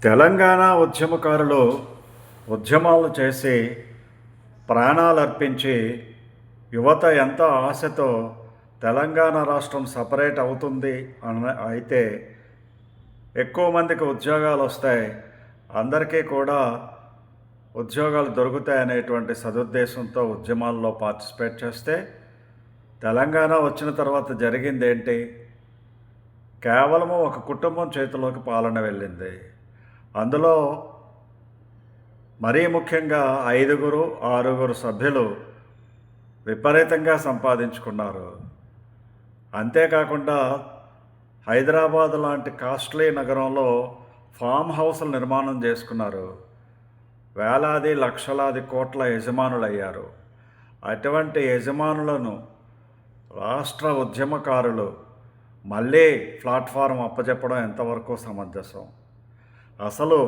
తెలంగాణ ఉద్యమకారులు ఉద్యమాలు చేసి ప్రాణాలు అర్పించి యువత ఎంతో ఆశతో తెలంగాణ రాష్ట్రం సపరేట్ అవుతుంది అయితే ఎక్కువ మందికి ఉద్యోగాలు వస్తాయి, అందరికీ కూడా ఉద్యోగాలు దొరుకుతాయి అనేటువంటి సదుద్దేశంతో ఉద్యమాల్లో పార్టిసిపేట్ చేస్తే తెలంగాణ వచ్చిన తర్వాత జరిగింది ఏంటి? కేవలము ఒక కుటుంబం చేతిలోకి పాలన వెళ్ళింది. అందులో మరీ ముఖ్యంగా 5-6 సభ్యులు విపరీతంగా సంపాదించుకున్నారు. అంతేకాకుండా హైదరాబాద్ లాంటి కాస్ట్లీ నగరంలో ఫామ్ హౌస్లు నిర్మాణం చేసుకున్నారు. వేలాది లక్షలాది కోట్ల యజమానులయ్యారు. అటువంటి యజమానులను రాష్ట్ర ఉద్యమకారులు మళ్ళీ ప్లాట్ఫారం అప్పచెప్పడం ఎంతవరకు సమంజసం? అసలు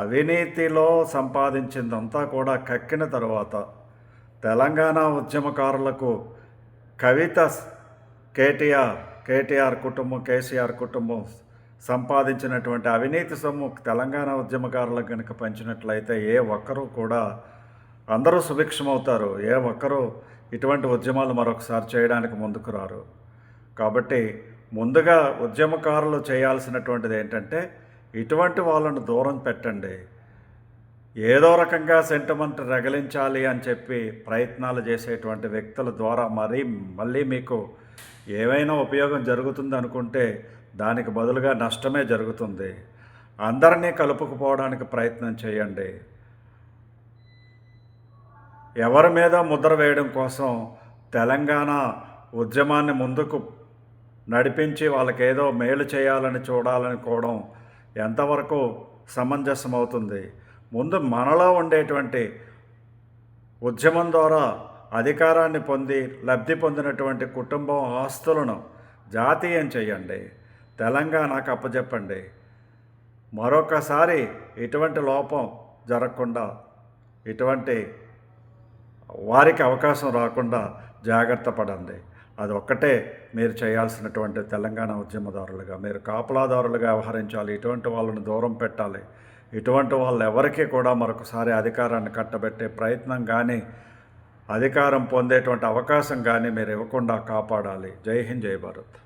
అవినీతిలో సంపాదించిందంతా కూడా కక్కిన తరువాత తెలంగాణ ఉద్యమకారులకు కవిత కేటీఆర్ కుటుంబం, కేసీఆర్ కుటుంబం సంపాదించినటువంటి అవినీతి సొమ్ము తెలంగాణ ఉద్యమకారులకు కనుక పంచినట్లయితే ఏ ఒక్కరూ కూడా అందరూ సుభిక్షమవుతారు. ఏ ఒక్కరూ ఇటువంటి ఉద్యమాలు మరొకసారి చేయడానికి ముందుకు రారు. కాబట్టి ముందుగా ఉద్యమకారులు చేయాల్సినటువంటిది ఏంటంటే ఇటువంటి వాళ్ళను దూరం పెట్టండి. ఏదో రకంగా సెంటిమెంట్ రగిలించాలి అని చెప్పి ప్రయత్నాలు చేసేటువంటి వ్యక్తుల ద్వారా మళ్ళీ మీకు ఏమైనా ఉపయోగం జరుగుతుంది అనుకుంటే దానికి బదులుగా నష్టమే జరుగుతుంది. అందరినీ కలుపుకుపోవడానికి ప్రయత్నం చేయండి. ఎవరి మీద ముద్ర వేయడం కోసం తెలంగాణ ఉద్యమాన్ని ముందుకు నడిపించి వాళ్ళకేదో మేలు చేయాలని చూడాలనుకోవడం ఎంతవరకు సమంజసం అవుతుంది? ముందు మనలో ఉండేటువంటి ఉద్యమం ద్వారా అధికారాన్ని పొంది లబ్ధి పొందినటువంటి కుటుంబం ఆస్తులను జాతీయం చేయండి, తెలంగాణకు అప్పచెప్పండి. మరొకసారి ఇటువంటి లోపం జరగకుండా, ఇటువంటి వారికి అవకాశం రాకుండా జాగ్రత్త పడండి. అదొక్కటే మీరు చేయాల్సినటువంటి తెలంగాణ ఉద్యమదారులుగా. మీరు కాపలాదారులుగా వ్యవహరించాలి. ఇటువంటి వాళ్ళని దూరం పెట్టాలి. ఇటువంటి వాళ్ళు ఎవరికీ కూడా మరొకసారి అధికారాన్ని కట్టబెట్టే ప్రయత్నం కానీ, అధికారం పొందేటువంటి అవకాశం కానీ మీరు ఇవ్వకుండా కాపాడాలి. జై హింద్, జై భారత్.